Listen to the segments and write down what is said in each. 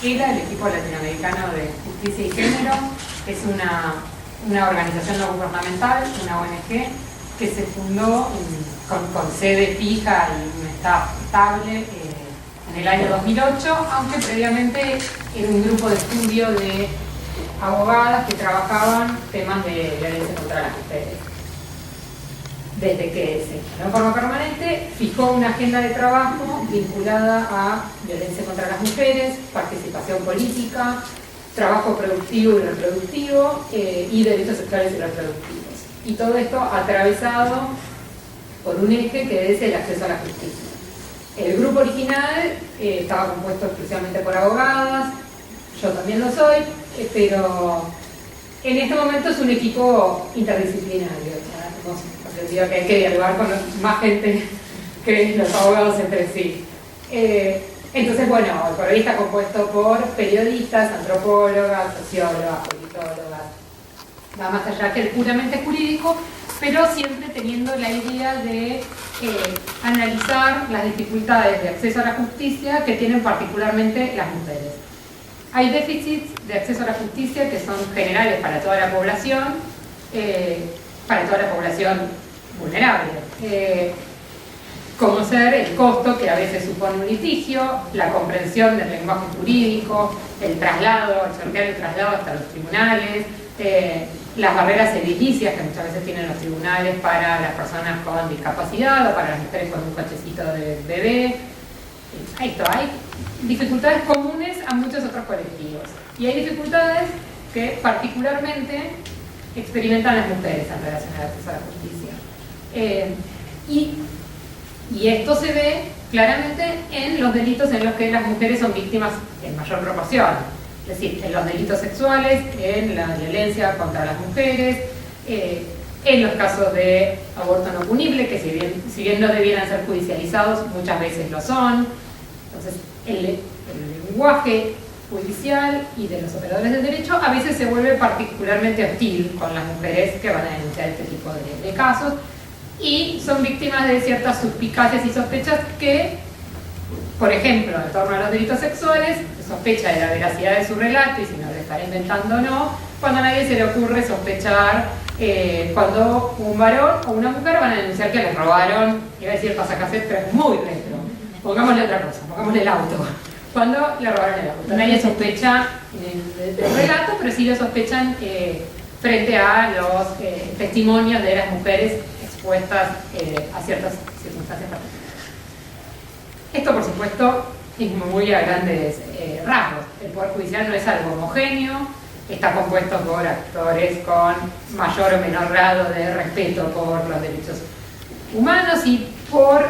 ELA, el Equipo Latinoamericano de Justicia y Género, es una organización no gubernamental, una ONG, que se fundó con sede fija y un staff estable en el año 2008, aunque previamente era un grupo de estudio de abogadas que trabajaban temas de violencia contra las mujeres. Desde que se instaló en forma permanente, fijó una agenda de trabajo vinculada a violencia contra las mujeres, participación política, trabajo productivo y reproductivo y derechos sexuales y reproductivos. Y todo esto atravesado por un eje que es el acceso a la justicia. El grupo original estaba compuesto exclusivamente por abogadas, yo también lo soy, pero en este momento es un equipo interdisciplinario. Hemos aprendido que hay que dialogar con más gente que los abogados entre sí. Entonces, bueno, por ahí está compuesto por periodistas, antropólogas, sociólogas, politólogas, va más allá que el puramente jurídico, pero siempre teniendo la idea de analizar las dificultades de acceso a la justicia que tienen particularmente las mujeres. Hay déficits de acceso a la justicia que son generales para toda la población vulnerable. Como ser el costo que a veces supone un litigio, la comprensión del lenguaje jurídico, el traslado, el sortear el traslado hasta los tribunales, las barreras edilicias que muchas veces tienen los tribunales para las personas con discapacidad o para las mujeres con un cochecito de bebé. Hay dificultades comunes a muchos otros colectivos. Y hay dificultades que particularmente experimentan las mujeres en relación al acceso a la justicia. Y esto se ve claramente en los delitos en los que las mujeres son víctimas en mayor proporción. Es decir, en los delitos sexuales, en la violencia contra las mujeres, en los casos de aborto no punible, que si bien no debieran ser judicializados, muchas veces lo son. Entonces, el lenguaje judicial y de los operadores del derecho a veces se vuelve particularmente hostil con las mujeres que van a denunciar este tipo de casos y son víctimas de ciertas suspicacias y sospechas que, por ejemplo, en torno a los delitos sexuales, se sospecha de la veracidad de su relato y si no le estará inventando o no, cuando a nadie se le ocurre sospechar cuando un varón o una mujer van a denunciar que les robaron, iba a decir pasacassette, pero es muy retro. Pongámosle otra cosa, pongámosle el auto. Cuando le robaron el auto. Nadie sospecha del relato, pero sí lo sospechan frente a los testimonios de las mujeres expuestas a ciertas circunstancias particulares. Esto, por supuesto, es muy a grandes rasgos. El Poder Judicial no es algo homogéneo, está compuesto por actores con mayor o menor grado de respeto por los derechos humanos y por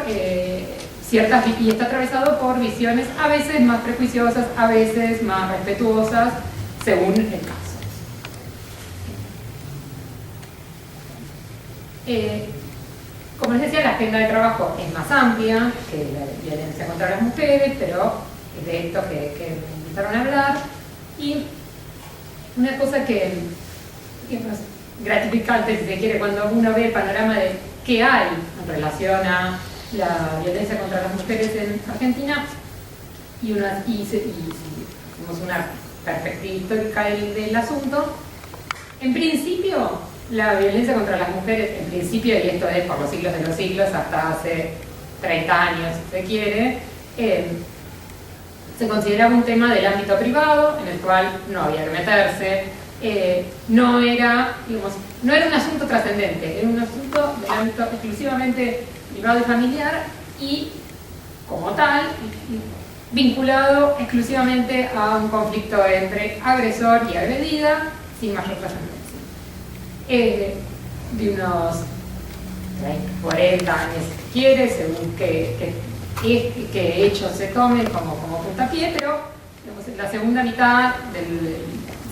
y está atravesado por visiones a veces más prejuiciosas, a veces más respetuosas, según el caso. Como les decía, la agenda de trabajo es más amplia que la violencia contra las mujeres, pero es de esto que me invitaron a hablar. Y una cosa que es gratificante, si se quiere, cuando uno ve el panorama de qué hay en relación a la violencia contra las mujeres en Argentina y si hacemos una perspectiva histórica del asunto, en principio la violencia contra las mujeres, en principio, y esto es por los siglos de los siglos, hasta hace 30 años si se quiere, se consideraba un tema del ámbito privado en el cual no había que meterse, no era un asunto trascendente, era un asunto del ámbito exclusivamente privado y familiar y, como tal, vinculado exclusivamente a un conflicto entre agresor y agredida, sin mayor trascendencia. De unos 30, 40 años, si quiere, según qué hechos se tomen como puntapié, pero digamos, en la segunda mitad del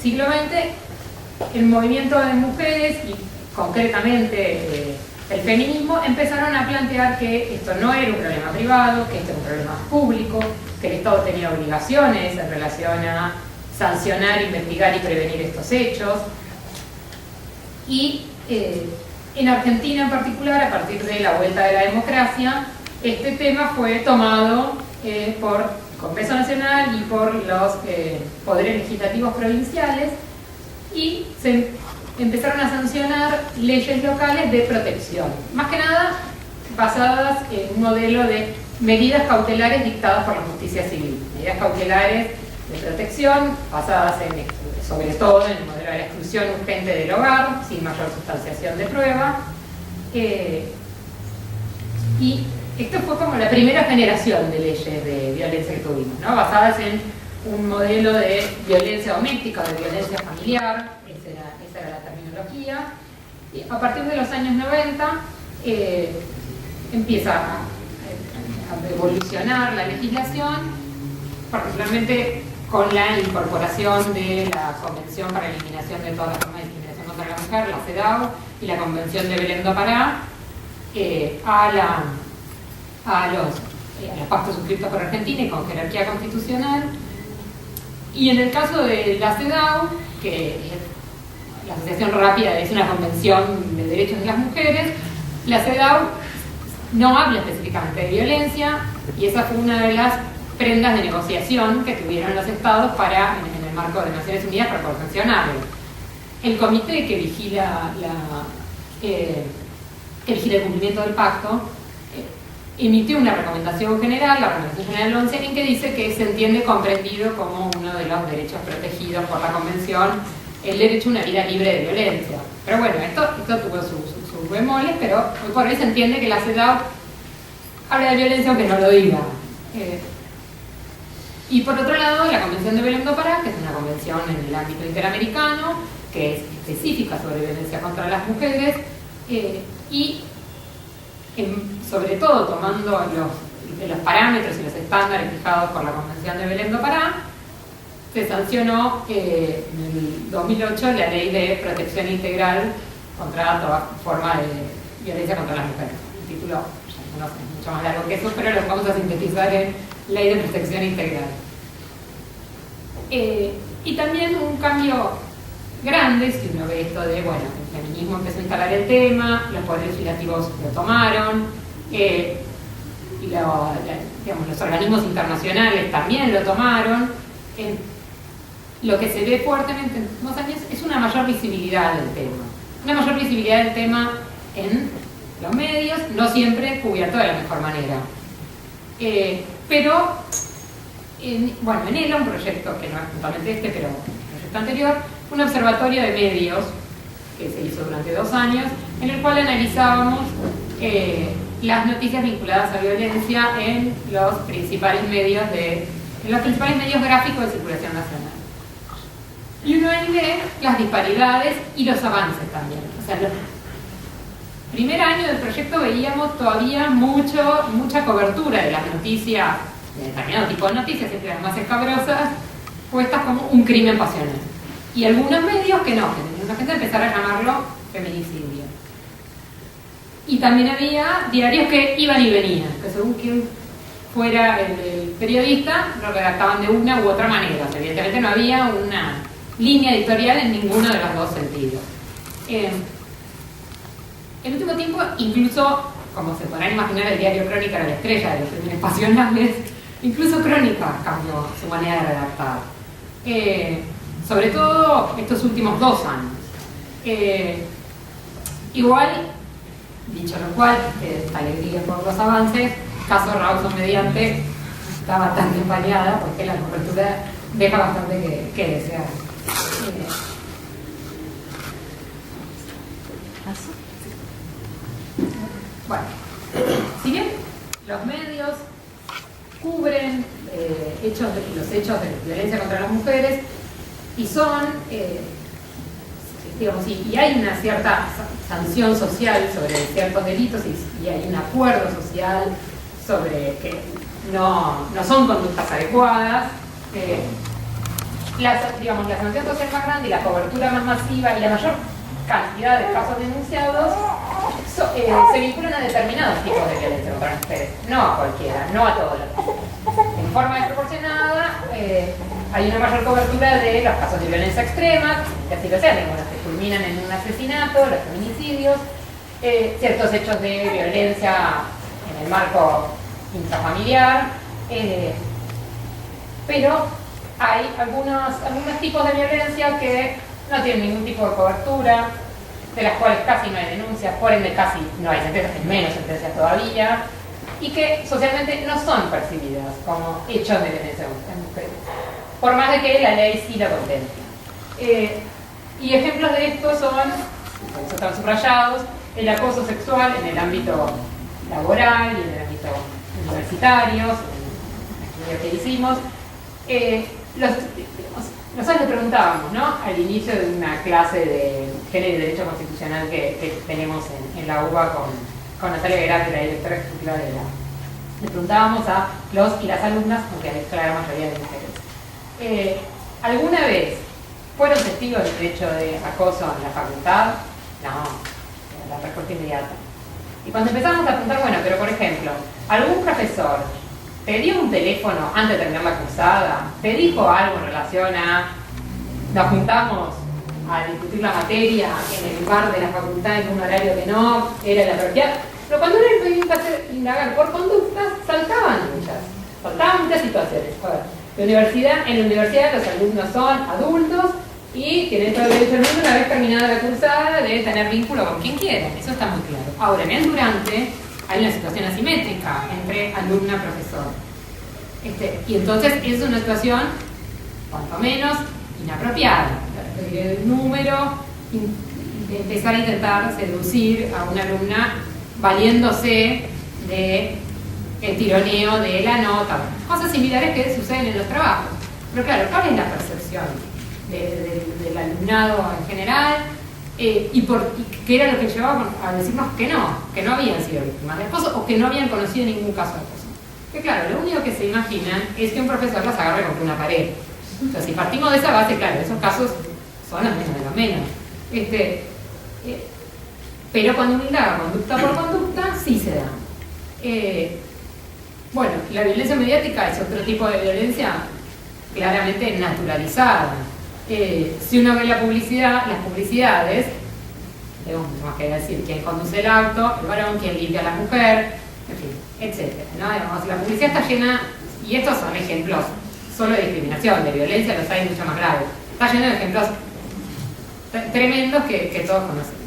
siglo XX, el movimiento de mujeres y concretamente el feminismo empezaron a plantear que esto no era un problema privado, que esto era un problema público, que el Estado tenía obligaciones en relación a sancionar, investigar y prevenir estos hechos. Y en Argentina en particular, a partir de la vuelta de la democracia, este tema fue tomado por Congreso Nacional y por los poderes legislativos provinciales, y se empezaron a sancionar leyes locales de protección, más que nada basadas en un modelo de medidas cautelares dictadas por la justicia civil, medidas cautelares de protección basadas sobre todo en el modelo de la exclusión urgente del hogar, sin mayor sustanciación de prueba, y esto fue como la primera generación de leyes de violencia que tuvimos, ¿no? Basadas en un modelo de violencia doméstica, de violencia familiar, esa era la terminología. Y a partir de los años 90 empieza a evolucionar la legislación, particularmente con la incorporación de la Convención para la Eliminación de todas las formas de discriminación contra la mujer, la CEDAW, y la Convención de Belén do Pará, a los pactos suscritos por Argentina y con jerarquía constitucional. Y en el caso de la CEDAW, que es la Asociación Rápida, es una convención de derechos de las mujeres, la CEDAW no habla específicamente de violencia, y esa fue una de las prendas de negociación que tuvieron los estados para, en el marco de Naciones Unidas, para poder sancionarlo. El comité que vigila el cumplimiento del pacto emitió una recomendación general, la Recomendación General 11, en que dice que se entiende comprendido como uno de los derechos protegidos por la Convención el derecho a una vida libre de violencia. Pero bueno, esto tuvo sus bemoles, pero hoy por hoy se entiende que la CEDAW habla de violencia aunque no lo diga. Y por otro lado, la Convención de Belém do Pará, que es una convención en el ámbito interamericano, que es específica sobre violencia contra las mujeres, y sobre todo tomando los parámetros y los estándares fijados por la Convención de Belém do Pará, se sancionó en el 2008 la Ley de Protección Integral contra toda forma de violencia contra las mujeres. El título, no sé, mucho más largo que eso, pero lo vamos a sintetizar en Ley de Protección Integral. Y también un cambio grande, si uno ve esto de, bueno, el feminismo empezó a instalar el tema, los poderes legislativos lo tomaron, y los organismos internacionales también lo tomaron. Lo que se ve fuertemente en los últimos años es una mayor visibilidad del tema. Una mayor visibilidad del tema en los medios, no siempre cubierto de la mejor manera. Pero, en ELA, un proyecto que no es puntualmente este, pero un proyecto anterior, un observatorio de medios que se hizo durante 2 años, en el cual analizábamos las noticias vinculadas a violencia en los principales medios gráficos de circulación nacional. Y uno ahí ve las disparidades y los avances también. O sea, el primer año del proyecto veíamos todavía mucha cobertura de las noticias, de determinado tipo de noticias, siempre las más escabrosas, puestas como un crimen pasional. Y algunos medios que no, que la gente empezara a llamarlo feminicidio. Y también había diarios que iban y venían, que según quién fuera el periodista, lo redactaban de una u otra manera. O sea, evidentemente no había una línea editorial en ninguno de los dos sentidos. En último tiempo, incluso, como se podrán imaginar, el diario Crónica era la estrella de los crímenes pasionales, incluso Crónica cambió su manera de redactar. Sobre todo estos últimos 2 años. Igual, dicho lo cual, alegría por los avances, caso Rawson mediante, está bastante empañada porque la cobertura deja bastante que desear. Bueno, si bien los medios cubren los hechos de violencia contra las mujeres y son, y hay una cierta sanción social sobre ciertos delitos y hay un acuerdo social sobre que no son conductas adecuadas, la sanción social más grande y la cobertura más masiva y la mayor cantidad de casos denunciados se vinculan a determinados tipos de violencia contra las mujeres, no a cualquiera, no a todos. En forma desproporcionada hay una mayor cobertura de los casos de violencia extrema, que así lo sean, los que culminan en un asesinato, los feminicidios, ciertos hechos de violencia en el marco intrafamiliar, pero hay algunos tipos de violencia que no tienen ningún tipo de cobertura, de las cuales casi no hay denuncias, por ende casi no hay sentencias, menos sentencias todavía, y que socialmente no son percibidas como hechos de violencia en mujeres, por más de que la ley sí la contempla. Y ejemplos de esto son, están subrayados, el acoso sexual en el ámbito laboral y en el ámbito universitario, en el estudio que hicimos. Nosotros le preguntábamos, ¿no?, al inicio de una clase de Género y Derecho Constitucional que tenemos en la UBA con Natalia Gerardi, la directora ejecutiva de la. Le preguntábamos a los y las alumnas, aunque hay clara mayoría de mujeres, ¿alguna vez fueron testigos del hecho de acoso en la facultad? No, la respuesta inmediata. Y cuando empezamos a preguntar, bueno, pero por ejemplo, ¿algún profesor te dio un teléfono antes de terminar la cursada? ¿Te dijo algo en relación a nos juntamos a discutir la materia en el bar de la facultad en un horario que no era la apropiado? Pero cuando uno le pedía indagar por conductas, saltaban muchas situaciones. A ver, en la universidad los alumnos son adultos y tienen todo el derecho del mundo, una vez terminada la cursada, de tener vínculo con quien quieran. Eso está muy claro. Ahora, en el durante hay una situación asimétrica entre alumna y profesor. Y entonces es una situación, cuanto menos, inapropiada. El número, de empezar a intentar seducir a una alumna valiéndose de el tironeo de la nota, cosas similares que suceden en los trabajos. Pero claro, ¿cuál es la percepción del alumnado en general? Y qué era lo que llevaba a decirnos que no habían sido víctimas de acoso o que no habían conocido ningún caso de acoso. Que claro, lo único que se imaginan es que un profesor las agarre contra una pared. Entonces, si partimos de esa base, claro, esos casos son los menos de los menos. Pero cuando uno indaga conducta por conducta, sí se da. Bueno, la violencia mediática es otro tipo de violencia claramente naturalizada. Si uno ve la publicidad, las publicidades, tenemos que decir quién conduce el auto, el varón, quién limpia a la mujer, en fin, etc., ¿no? Digamos, la publicidad está llena, y estos son ejemplos solo de discriminación, de violencia los hay mucho más graves. Está lleno de ejemplos tremendos que todos conocemos.